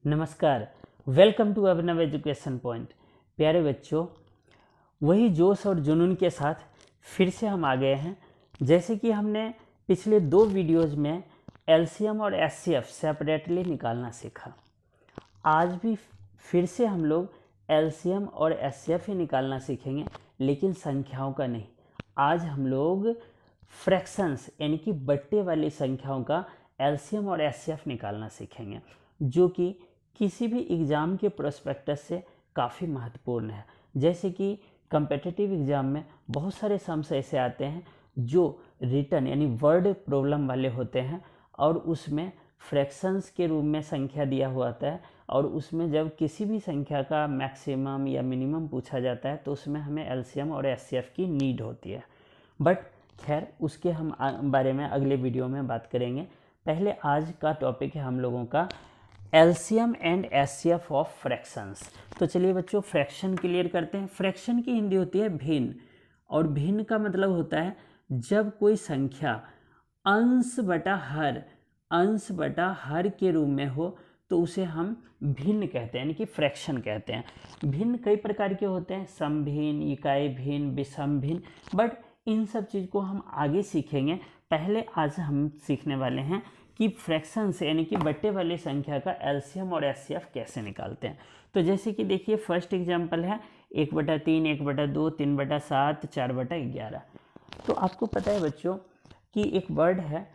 नमस्कार, welcome to Abhinav education point. प्यारे बच्चों, वही जोश और जुनून के साथ फिर से हम आ गए हैं। जैसे कि हमने पिछले 2 वीडियोज़ में एलसीएम और एचसीएफ सेपरेटली निकालना सीखा। आज भी फिर से हम लोग एलसीएम और एचसीएफ ही निकालना सीखेंगे, लेकिन संख्याओं का नहीं। आज हम लोग फ्रैक्शंस यानी कि बट्टे वाली संख्याओं का एलसीएम और एचसीएफ निकालना सीखेंगे, जो कि किसी भी एग्ज़ाम के प्रोस्पेक्टस से काफ़ी महत्वपूर्ण है। जैसे कि कम्पिटिटिव एग्ज़ाम में बहुत सारे सम्स ऐसे आते हैं जो रिटन यानी वर्ड प्रॉब्लम वाले होते हैं, और उसमें फ्रैक्शंस के रूप में संख्या दिया हुआ होता है, और उसमें जब किसी भी संख्या का मैक्सिमम या मिनिमम पूछा जाता है तो उसमें हमें एलसीएम और एचसीएफ की नीड होती है। बट खैर, उसके हम बारे में अगले वीडियो में बात करेंगे। पहले आज का टॉपिक है हम लोगों का LCM and HCF of fractions. तो चलिए बच्चों, फ्रैक्शन क्लियर करते हैं। फ्रैक्शन की हिंदी होती है भिन्न, और भिन्न का मतलब होता है जब कोई संख्या अंश बटा हर के रूप में हो तो उसे हम भिन्न कहते हैं, यानी कि फ्रैक्शन कहते हैं। भिन्न कई प्रकार के होते हैं, सम भिन्न, इकाई भिन्न, विषम भिन्न, बट इन सब चीज़ को हम आगे सीखेंगे। पहले आज हम सीखने वाले हैं कि फ्रैक्शन से यानी कि बट्टे वाली संख्या का एलसीएम और एचसीएफ कैसे निकालते हैं। तो जैसे कि देखिए, फर्स्ट एग्जांपल है 1/3, 1/2, 3/7, 4/11। तो आपको पता है बच्चों कि एक वर्ड है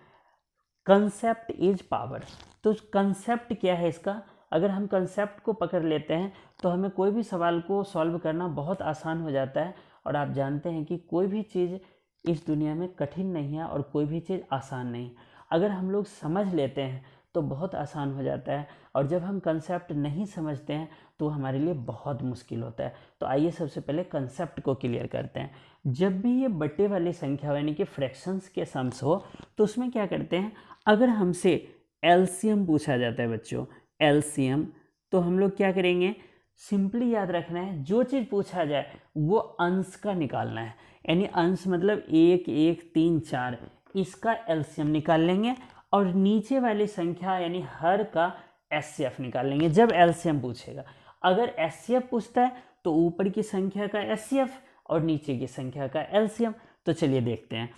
कंसेप्ट इज पावर। तो कंसेप्ट क्या है इसका? अगर हम कंसेप्ट को पकड़ लेते हैं तो हमें कोई भी सवाल को सॉल्व करना बहुत आसान हो जाता है। और आप जानते हैं कि कोई भी चीज़ इस दुनिया में कठिन नहीं है और कोई भी चीज़ आसान नहीं। अगर हम लोग समझ लेते हैं तो बहुत आसान हो जाता है, और जब हम कंसेप्ट नहीं समझते हैं तो हमारे लिए बहुत मुश्किल होता है। तो आइए सबसे पहले कंसेप्ट को क्लियर करते हैं। जब भी ये बट्टे वाली संख्या यानी कि फ्रैक्शंस के सम्स हो तो उसमें क्या करते हैं, अगर हमसे एलसीएम पूछा जाता है बच्चों, एलसीएम, तो हम लोग क्या करेंगे, सिंपली याद रखना है जो चीज़ पूछा जाए वो अंश का निकालना है। यानी अंश मतलब 1, 1, 3, 4, इसका एलसीएम निकाल लेंगे, और नीचे वाली संख्या यानी हर का एचसीएफ निकाल लेंगे जब एलसीएम पूछेगा। अगर एचसीएफ पूछता है तो ऊपर की संख्या का एचसीएफ और नीचे की संख्या का एलसीएम। तो चलिए देखते हैं,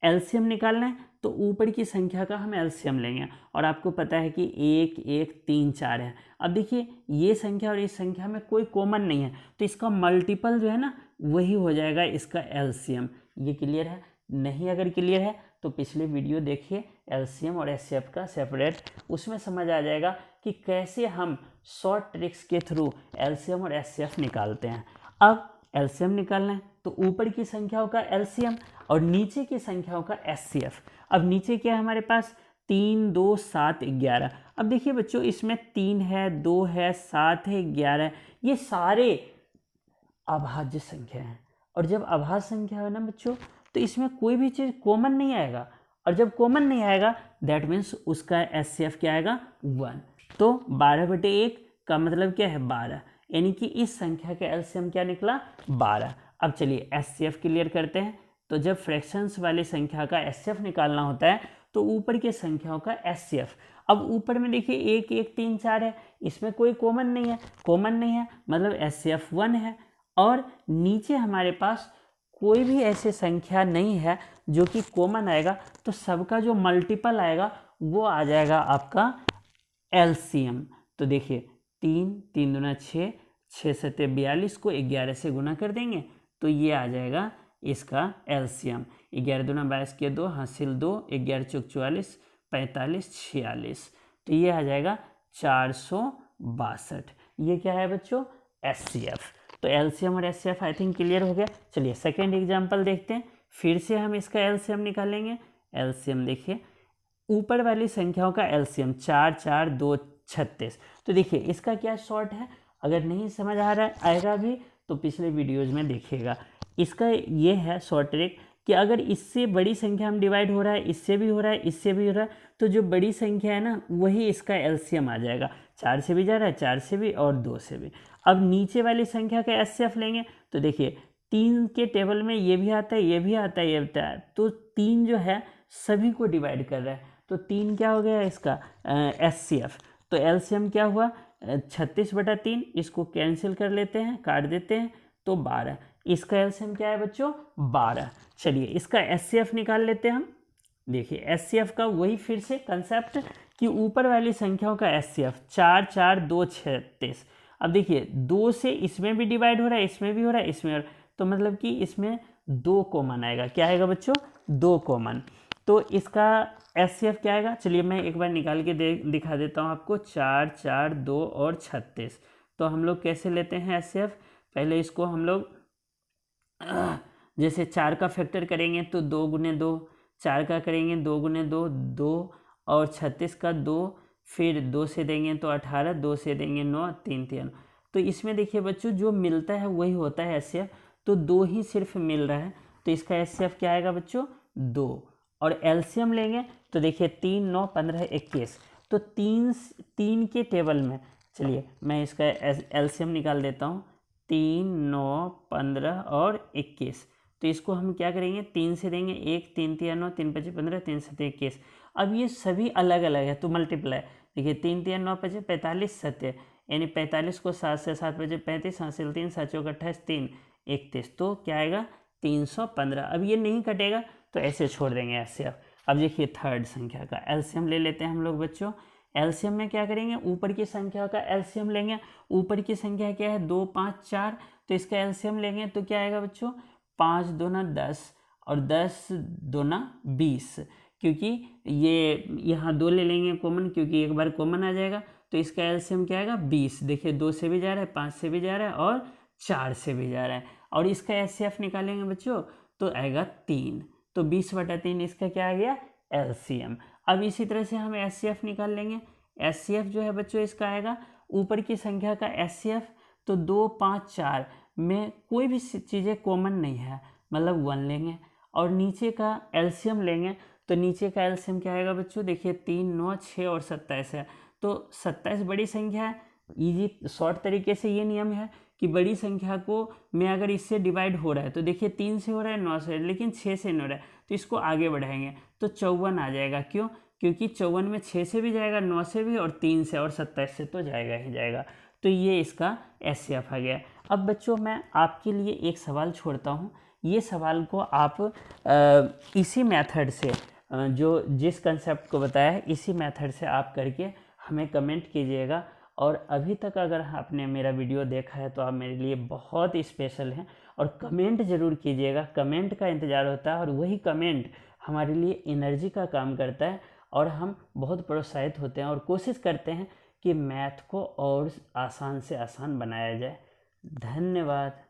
एलसीएम निकालना है तो ऊपर की संख्या का हम एलसीएम लेंगे, और आपको पता है कि 1, 1, 3, 4 है। अब देखिए, ये संख्या और इस संख्या में कोई कॉमन नहीं है, तो इसका मल्टीपल जो है ना वही हो जाएगा इसका एलसीएम। ये क्लियर है? नहीं अगर क्लियर है तो पिछले वीडियो देखिए एलसीएम और एचसीएफ का सेपरेट, उसमें समझ आ जाएगा कि कैसे हम शॉर्ट ट्रिक्स के थ्रू एलसीएम और एचसीएफ निकालते हैं। अब एलसीएम निकालना है तो ऊपर की संख्याओं का एलसीएम और नीचे की संख्याओं का एचसीएफ। अब नीचे क्या है हमारे पास, 3, 2, 7, 11। अब देखिए बच्चों, इसमें 3 है, 2 है, 7 है, 11 है, ये सारे अभाज्य संख्या हैं। और जब अभाज्य संख्या है ना बच्चों, तो इसमें कोई भी चीज़ कॉमन नहीं आएगा, और जब कॉमन नहीं आएगा दैट मीन्स उसका एचसीएफ क्या आएगा, 1। तो 12/1 का मतलब क्या है, 12, यानी कि इस संख्या का एलसीएम क्या निकला, 12। अब चलिए एचसीएफ क्लियर करते हैं। तो जब फ्रैक्शंस वाली संख्या का एचसीएफ निकालना होता है तो ऊपर के संख्याओं का एचसीएफ। अब ऊपर में देखिए 1, 1, 3, 4 है, इसमें कोई कॉमन नहीं है, मतलब एचसीएफ 1 है। और नीचे हमारे पास कोई भी ऐसी संख्या नहीं है जो कि कॉमन आएगा, तो सबका जो मल्टीपल आएगा वो आ जाएगा आपका एलसीएम। तो देखिए 3, 3 दूना 6, 6 सत्ते 42 को 11 से गुना कर देंगे तो ये आ जाएगा इसका एलसीएम। 11 दूना 22 के 2, हासिल 2, 11 चौक 44, 45, 46, तो ये आ जाएगा 462। ये क्या है बच्चों, एचसीएफ। तो एलसीएम और एचसीएफ आई थिंक क्लियर हो गया। चलिए सेकेंड एग्जांपल देखते हैं, फिर से हम इसका एलसीएम निकालेंगे। एलसीएम देखिए, ऊपर वाली संख्याओं का एलसीएम 4, 4, 2, 36। तो देखिए इसका क्या शॉर्ट है, अगर नहीं समझ आ रहा आएगा भी तो पिछले वीडियोज़ में देखिएगा। इसका ये है शॉर्ट ट्रिक कि अगर इससे बड़ी संख्या हम डिवाइड हो रहा है, इससे भी हो रहा है, इससे भी हो रहा है, तो जो बड़ी संख्या है ना वही इसका एलसीएम आ जाएगा। 4 से भी जा रहा है, 4 से भी और 2 से भी। अब नीचे वाली संख्या का एचसीएफ लेंगे तो देखिए 3 के टेबल में ये भी आता है, ये भी आता है, ये भी आता है, तो 3 जो है सभी को डिवाइड कर रहा है, तो 3 क्या हो गया इसका एचसीएफ। तो एलसीएम क्या हुआ, 36/3, इसको कैंसिल कर लेते हैं, काट देते हैं, तो 12। इसका एलसीएम क्या है बच्चों? 12। चलिए इसका एचसीएफ निकाल लेते हैं हम। देखिए एचसीएफ का वही फिर से कंसेप्ट कि ऊपर वाली संख्याओं का एचसीएफ 4 4 2 36। अब देखिए 2 से इसमें भी डिवाइड हो रहा है, इसमें भी हो रहा है, इसमें हो रहा है, तो मतलब कि इसमें 2 कॉमन आएगा। क्या आएगा बच्चों? 2 कॉमन। तो इसका एचसीएफ क्या आएगा? चलिए मैं एक बार निकाल के दिखा देता हूँ आपको। 4 4 2 और 36। तो हम लोग कैसे लेते हैं एचसीएफ? पहले इसको हम लोग जैसे 4 का फैक्टर करेंगे तो 2 गुने 2, 4 का करेंगे 2 गुने 2 2, और 36 का 2, फिर 2 से देंगे तो 18, 2 से देंगे 9, 3 3। तो इसमें देखिए बच्चों जो मिलता है वही होता है एचसीएफ, तो 2 ही सिर्फ मिल रहा है, तो इसका एचसीएफ क्या आएगा बच्चों? 2। और एलसीएम लेंगे तो देखिए 3 9 15 21, तो 3 के टेबल में, चलिए मैं इसका एलसीएम निकाल देता हूँ। 3 9 15 और 21, तो इसको हम क्या करेंगे? 3 से देंगे 1, 3 3 9, 3 5 15, 3 7 21। अब ये सभी अलग अलग है तो मल्टीप्लाई, देखिए 3 3 9 5 45 7, यानी 45 को 7 से 7 बजे 35, 7 से 3 7 चौक 28, 3 31, तो क्या आएगा? 315। अब ये नहीं कटेगा तो ऐसे छोड़ देंगे एचसीएफ। अब देखिए थर्ड संख्या का एलसीएम ले लेते हैं हम लोग बच्चों। एलसीएम में क्या करेंगे? ऊपर की संख्या का एलसीएम लेंगे। ऊपर की संख्या क्या है? 2 5 4, तो इसका एलसीएम लेंगे तो क्या आएगा बच्चों? 5 दूना 10 और 10 दूना 20, क्योंकि ये यहाँ 2 ले लेंगे कॉमन, क्योंकि एक बार कॉमन आ जाएगा, तो इसका एलसीएम क्या आएगा? 20। देखिए 2 से भी जा रहा है, 5 से भी जा रहा है और 4 से भी जा रहा है, और इसका एचसीएफ निकालेंगे बच्चों तो आएगा 3। तो 20/3 इसका क्या आ गया? एलसीएम। अब इसी तरह से हम एचसीएफ निकाल लेंगे। एचसीएफ जो है बच्चों इसका आएगा ऊपर की संख्या का एचसीएफ, तो 2 5 4 में कोई भी चीज़ें कॉमन नहीं है, मतलब 1 लेंगे, और नीचे का एलसीएम लेंगे, तो नीचे का एलसीएम क्या आएगा बच्चों? देखिए 3 9 6 और 27 है, तो 27 बड़ी संख्या है। इजी शॉर्ट तरीके से ये नियम है कि बड़ी संख्या को में अगर इससे डिवाइड हो रहा है, तो देखिए 3 से हो रहा है, 9 से, लेकिन 6 से नहीं हो रहा है, तो इसको आगे बढ़ाएंगे तो 54 आ जाएगा। क्यों? क्योंकि 54 में 6 से भी जाएगा, 9 से भी, और 3 से और 27 से तो जाएगा ही जाएगा। तो ये इसका एचसीएफ आ गया। अब बच्चों मैं आपके लिए एक सवाल छोड़ता हूँ। ये सवाल को आप इसी मेथड से जो जिस कंसेप्ट को बताया है, इसी मेथड से आप करके हमें कमेंट कीजिएगा। और अभी तक अगर आपने मेरा वीडियो देखा है तो आप मेरे लिए बहुत स्पेशल हैं, और कमेंट ज़रूर कीजिएगा। कमेंट का इंतज़ार होता है, और वही कमेंट हमारे लिए एनर्जी का काम करता है, और हम बहुत प्रोत्साहित होते हैं और कोशिश करते हैं कि मैथ को और आसान से आसान बनाया जाए। धन्यवाद।